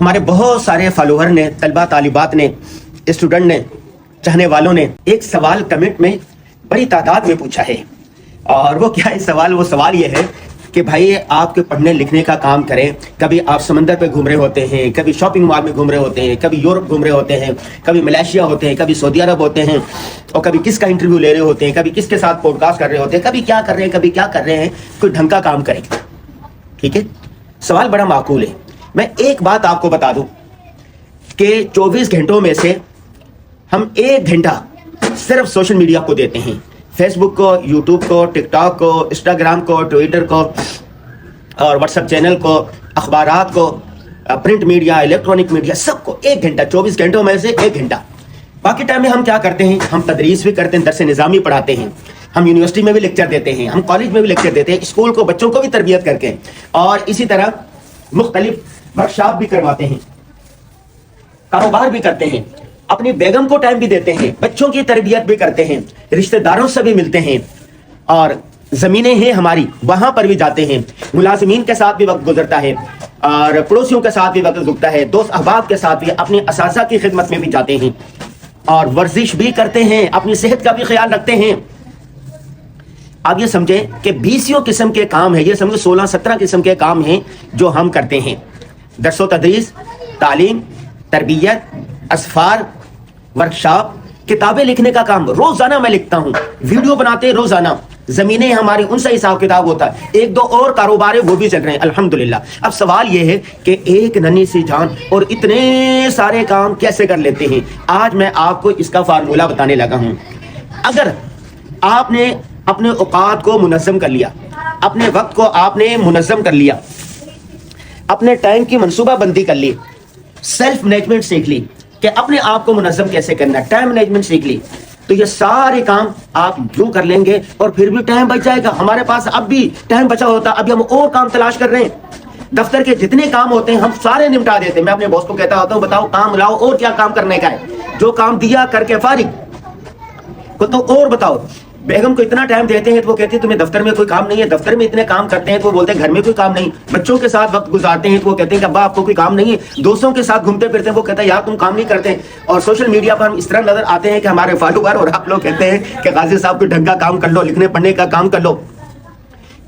हमारे बहुत सारे फॉलोअर ने, तलबा तालिबात ने, स्टूडेंट ने, चाहने वालों ने एक सवाल कमेंट में बड़ी तादाद में पूछा है। और वो क्या है सवाल? वो सवाल ये है कि भाई आपके पढ़ने लिखने का काम करें, कभी आप समंदर पे घूम रहे होते हैं, कभी शॉपिंग मॉल में घूम रहे होते हैं, कभी यूरोप घूम रहे होते हैं, कभी मलेशिया होते हैं, कभी सऊदी अरब होते हैं, और कभी किसका इंटरव्यू ले रहे होते हैं, कभी किसके साथ पॉडकास्ट कर रहे होते हैं, कभी क्या कर रहे हैं, कभी क्या कर रहे हैं, कोई ढंग का काम करें। ठीक है, सवाल बड़ा माकूल है। मैं एक बात आपको बता दूं कि 24 घंटों में से हम 1 घंटा सिर्फ सोशल मीडिया को देते हैं, फेसबुक को, यूट्यूब को, टिकटॉक को, इंस्टाग्राम को, ट्विटर को और व्हाट्सएप चैनल को, अखबारात को, प्रिंट मीडिया, इलेक्ट्रॉनिक मीडिया, सबको 1 घंटा, 24 घंटों में से 1 घंटा। बाकी टाइम में हम क्या करते हैं? हम तदरीस भी करते हैं, दर्स निज़ामी पढ़ाते हैं, हम यूनिवर्सिटी में भी लेक्चर देते हैं, हम कॉलेज में भी लेक्चर देते हैं, स्कूल को, बच्चों को भी तरबियत करके, और इसी तरह मुख्तलिफ वर्कशॉप भी करवाते हैं, कारोबार भी करते हैं, अपनी बेगम को टाइम भी देते हैं, बच्चों की तरबियत भी करते हैं, रिश्तेदारों से भी मिलते हैं, और ज़मीनें हैं हमारी वहाँ पर भी जाते हैं, मुलाजिमीन के साथ भी वक्त गुजरता है, और पड़ोसियों के साथ भी वक्त गुजरता है, दोस्त अहबाब के साथ भी, अपने असासा की खिदमत में भी जाते हैं, और वर्जिश भी करते हैं, अपनी सेहत का भी ख्याल रखते हैं। आप ये समझें कि 20 किस्म के काम है, ये समझो 16-17 किस्म के काम हैं जो हम करते हैं। दर्सो तदरीस, तालीम, तरबियत, असफार, वर्कशॉप, किताबें लिखने का काम रोजाना मैं लिखता हूँ, वीडियो बनाते हैं रोजाना, जमीनें हमारी उनसे हिसाब किताब होता है, 1-2 और कारोबार है वो भी चल रहे हैं अल्हम्दुलिल्लाह। अब सवाल ये है कि एक नन्ही सी जान और इतने सारे काम कैसे कर लेते हैं? आज मैं आपको इसका फार्मूला बताने लगा हूँ। अगर आपने अपने औकात को मुनज़्ज़म कर लिया, अपने वक्त को आपने मुनज़्ज़म कर लिया, अपने टाइम की मनसूबा बंदी कर ली, सेल्फ मैनेजमेंट सीख ली कि अपने आप को मुनज़्ज़म कैसे करना, टाइम मैनेजमेंट सीख ली, तो ये सारे काम आप यूं कर लेंगे और फिर भी टाइम बच जाएगा। हमारे पास अब भी टाइम बचा होता, अभी हम और काम तलाश कर रहे हैं। दफ्तर के जितने काम होते हैं हम सारे निपटा देते हैं। मैं अपने बॉस को कहता होता हूँ, बताओ काम लाओ और क्या काम करने का है, जो काम दिया करके फारिग को तो और बताओ। बेगम को इतना टाइम देते हैं तो वो कहती है तुम्हें दफ्तर में कोई काम नहीं है, दफ्तर में इतने काम करते हैं तो वो बोलते हैं घर में कोई काम नहीं। बच्चों के साथ वक्त गुजारते हैं तो वो कहते हैं कि अब्बा आपको कोई काम नहीं है। दोस्तों के साथ घूमते फिरते हैं, वो कहता है यार तुम काम नहीं करते। और सोशल मीडिया पर हम इस तरह नजर आते हैं कि हमारे फॉलोअर और आप लोग कहते हैं कि गाजी साहब कोई ढंग का काम कर लो, लिखने पढ़ने का काम कर लो।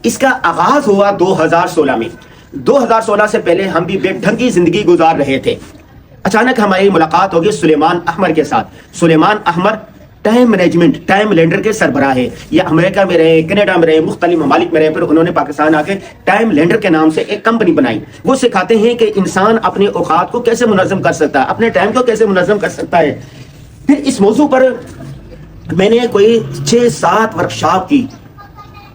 इसका आगाज हुआ 2016 में। 2016 से पहले हम भी बेढंगी जिंदगी गुजार रहे थे। अचानक हमारी मुलाकात होगी सुलेमान अहमर के साथ। Suleman Ahmar time management, time lender के सरबराह है। ये अमेरिका में रहे, कनाडा में रहे, मुख्तलिफ ममालिक में रहे, फिर उन्होंने पाकिस्तान आके टाइम लेंडर के नाम से एक कंपनी बनाई। वो सिखाते हैं कि इंसान अपने औकात को कैसे मुनज़्ज़म कर सकता है, अपने टाइम को कैसे मुनज़्ज़म कर सकता है। फिर इस मौजू पर मैंने कोई 6-7 वर्कशॉप की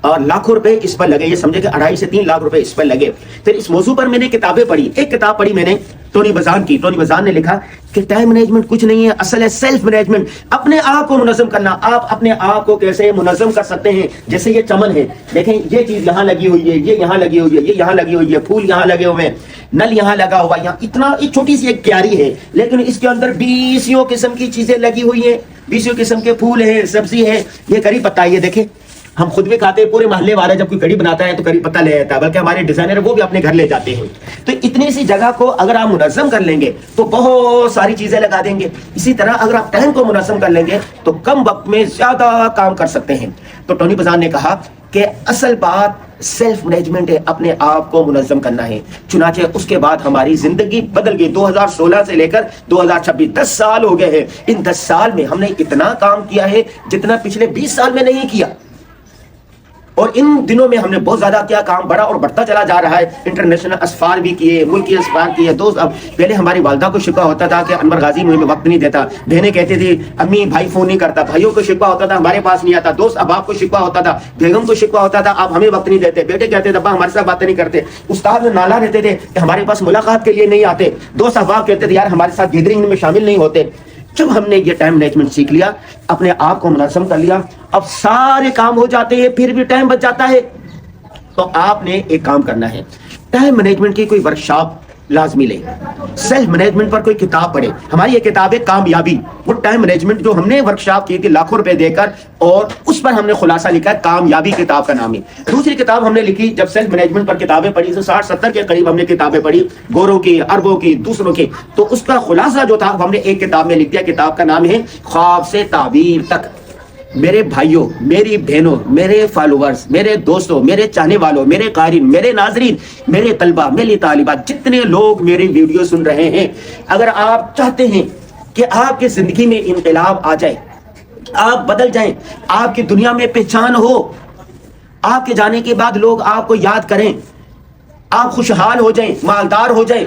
और लाखों रुपए इस पर लगे। ये समझे कि 2.5 से 3 लाख रुपए इस पर लगे। फिर इस मौजू पर मैंने किताबें पढ़ी। एक किताब पढ़ी मैंने टोनी बजान की। टोनी बजान ने लिखा कि टाइम मैनेजमेंट कुछ नहीं है, असल है सेल्फ मैनेजमेंट। अपने आप को मुनज़्ज़म करना। आप अपने आप को कैसे मुनज़्ज़म कर सकते हैं? जैसे ये चमन है, देखें ये चीज यहाँ लगी हुई है, ये यहाँ लगी हुई है, ये यहाँ लगी हुई है, फूल यहाँ लगे हुए हैं, नल यहाँ लगा हुआ है, यहाँ इतना एक छोटी सी एक क्यारी है, लेकिन इसके अंदर 20 किस्म की चीजें लगी हुई है, 20 किस्म के फूल है, सब्जी है, ये करी पत्ता है। ये देखें हम खुद भी खाते हैं, पूरे मोहल्ले वाला जब कोई कड़ी बनाता है तो कड़ी पत्ता ले जाता है, बल्कि हमारे डिजाइनर वो भी अपने घर ले जाते हैं। तो इतनी सी जगह को अगर आप मुनज़्ज़म कर लेंगे तो बहुत सारी चीजें लगा देंगे। इसी तरह अगर आप टाइम को मुनज़्ज़म कर लेंगे तो कम वक्त में ज्यादा काम कर सकते हैं। तो टोनी बजान ने कहा कि असल बात सेल्फ मैनेजमेंट है, अपने आप को मुनज़्ज़म करना है। चुनाचे उसके बाद हमारी जिंदगी बदल गई। 2016 से लेकर 2026 10 साल हो गए हैं। इन 10 साल में हमने इतना काम किया है जितना पिछले 20 साल में नहीं किया। और इन दिनों में हमने बहुत ज्यादा क्या काम बढ़ा और बढ़ता चला जा रहा है। इंटरनेशनल असफार भी किए, मुल्की असफार किए। दोस्त अब पहले हमारी वालदा को शिकवा होता था कि अनवर गाजी मुझे वक्त नहीं देता, बहनें कहती थी अम्मी भाई फोन नहीं करता, भाइयों को शिकवा होता था हमारे पास नहीं आता, दोस्त अब आपको शिकवा होता था, बेगम को शिकवा होता था आप हमें वक्त नहीं देते, बेटे कहते थे अब्बा हमारे साथ बातें नहीं करते, उस्ताद में नाला रहते थे कि हमारे पास मुलाकात के लिए नहीं आते, दोस्त अहबाब कहते थे यार हमारे साथ गैदरिंग में शामिल नहीं होते। जब हमने ये टाइम मैनेजमेंट सीख लिया, अपने आप को मुनज़्ज़म कर लिया, अब सारे काम हो जाते हैं, फिर भी टाइम बच जाता है। तो आपने एक काम करना है, टाइम मैनेजमेंट की कोई वर्कशॉप لازمی لیں. سیلف مینجمنٹ پر کوئی کتاب پڑھے. ہماری یہ کتاب ہے کامیابی، وہ ٹائم مینجمنٹ جو ہم نے ورکشاپ کی تھی لاکھوں روپے دے کر، اور اس پر ہم نے خلاصہ لکھا ہے، کامیابی کتاب کا نام ہے. دوسری کتاب ہم نے لکھی جب سیلف مینجمنٹ پر کتابیں پڑھی، 60-70 کے قریب ہم نے کتابیں پڑھی، گوروں کی، عربوں کی، دوسروں کی، تو اس کا خلاصہ جو تھا ہم نے ایک کتاب میں لکھ دیا. کتاب کا نام ہے خواب سے تعبیر تک. میرے بھائیوں، میری بہنوں، میرے فالوورز، میرے دوستوں، میرے چاہنے والوں، میرے قارئین، میرے ناظرین، میرے طلبہ، میری طالبات، جتنے لوگ میری ویڈیو سن رہے ہیں، اگر آپ چاہتے ہیں کہ آپ کی زندگی میں انقلاب آ جائے، آپ بدل جائیں، آپ کی دنیا میں پہچان ہو، آپ کے جانے کے بعد لوگ آپ کو یاد کریں، آپ خوشحال ہو جائیں، مالدار ہو جائیں،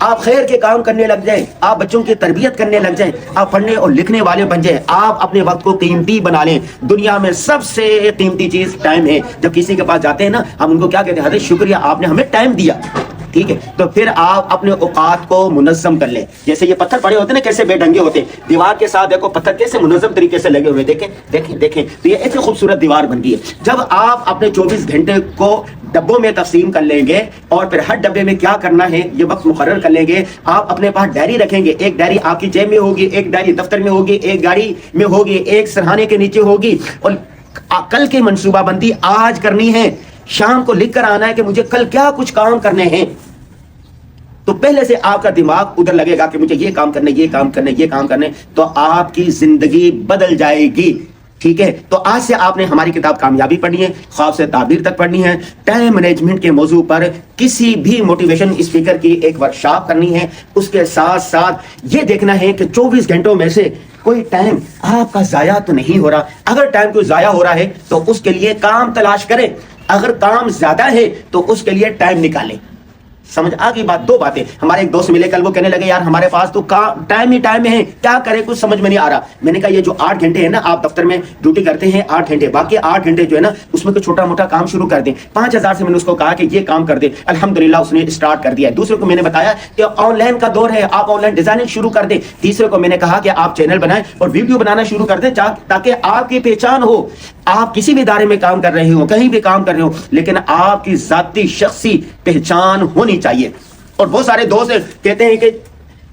آپ خیر کے کام کرنے لگ جائیں، آپ بچوں کی تربیت کرنے لگ جائیں، آپ پڑھنے اور لکھنے والے بن جائیں، آپ اپنے وقت کو قیمتی بنا لیں. دنیا میں سب سے قیمتی چیز ٹائم ہے. جب کسی کے پاس جاتے ہیں نا، ہم ان کو کیا کہتے ہیں؟ حضرت شکریہ، آپ نے ہمیں ٹائم دیا. ٹھیک ہے، تو پھر آپ اپنے اوقات کو منظم کر لیں. جیسے یہ پتھر پڑے ہوتے ہیں نا، کیسے بے ڈھنگے ہوتے ہیں، دیوار کے ساتھ دیکھو پتھر کیسے منظم طریقے سے لگے ہوئے، دیکھیں دیکھیں دیکھیں، تو یہ ایسی خوبصورت دیوار بن گئی ہے. جب آپ اپنے 24 گھنٹے کو ڈبوں میں تقسیم کر لیں گے، اور پھر ہر ڈبے میں کیا کرنا ہے یہ وقت مقرر کر لیں گے، آپ اپنے پاس ڈائری رکھیں گے. ایک ڈائری آپ کی جیب میں ہوگی، ایک ڈائری دفتر میں ہوگی، ایک گاڑی میں ہوگی، ایک سرہانے کے نیچے ہوگی. اور کل کی منصوبہ بندی آج کرنی ہے. شام کو لکھ کر آنا ہے کہ مجھے کل کیا کچھ کام کرنے ہیں. تو پہلے سے آپ کا دماغ ادھر لگے گا کہ مجھے یہ کام کرنے، یہ کام کرنے، یہ کام کرنے، تو آپ کی زندگی بدل جائے گی. ٹھیک ہے، تو آج سے آپ نے ہماری کتاب کامیابی پڑھنی ہے، خواب سے تعبیر تک پڑھنی ہے. ٹائم مینجمنٹ کے موضوع پر کسی بھی موٹیویشن اسپیکر کی ایک ورکشاپ کرنی ہے. اس کے ساتھ ساتھ یہ دیکھنا ہے کہ 24 گھنٹوں میں سے کوئی ٹائم آپ کا ضائع تو نہیں ہو رہا. اگر ٹائم کوئی ضائع ہو رہا ہے تو اس کے لیے کام تلاش کریں، اگر کام زیادہ ہے تو اس کے لیے ٹائم نکالیں. سمجھ آ گئی بات؟ دو باتیں. ہمارے ایک دوست ملے کل، وہ کہنے لگے یار ہمارے پاس تو ٹائم ہی ٹائم ہے، کیا کرے کچھ سمجھ میں نہیں آ رہا. میں نے کہا یہ جو 8 گھنٹے ہیں نا، آپ دفتر میں ڈیوٹی کرتے ہیں 8 گھنٹے، باقی 8 گھنٹے جو ہے نا اس میں کوئی چھوٹا موٹا کام شروع کر دیں. 5000 سے میں نے اس کو کہا کہ یہ کام کر دیں، الحمدللہ اس نے اسٹارٹ کر دیا. دوسرے کو میں نے بتایا کہ آن لائن کا دور ہے، آپ آن لائن ڈیزائننگ شروع کر دیں. تیسرے کو میں نے کہا کہ آپ چینل بنائیں اور ویڈیو بنانا شروع کر دیں تاکہ آپ کی پہچان ہو. آپ کسی بھی ادارے میں کام کر رہے ہو، کہیں بھی کام کر رہے ہو، لیکن آپ کی ذاتی شخصی پہچان ہونی چاہیے. اور بہت سارے دوست کہتے ہیں کہ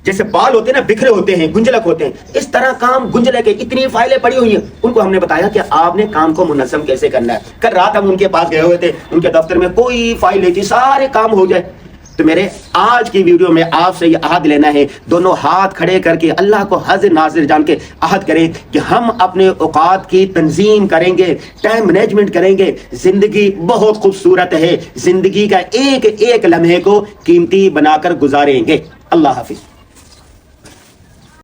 جیسے بال ہوتے ہیں نا، بکھرے ہوتے ہیں، گنجلک ہوتے ہیں، اس طرح کام گنجلک ہے. اتنی فائلیں پڑی ہوئی ہیں. ان کو ہم نے بتایا کہ آپ نے کام کو منظم کیسے کرنا ہے. کل رات ہم ان کے پاس گئے ہوئے تھے، ان کے دفتر میں کوئی فائل نہیں تھی، سارے کام ہو جائے. تو میرے آج کی ویڈیو میں آپ سے یہ عہد لینا ہے، دونوں ہاتھ کھڑے کر کے اللہ کو حاضر ناظر جان کے عہد کریں کہ ہم اپنے اوقات کی تنظیم کریں گے، ٹائم مینجمنٹ کریں گے. زندگی بہت خوبصورت ہے، زندگی کا ایک ایک لمحے کو قیمتی بنا کر گزاریں گے. اللہ حافظ.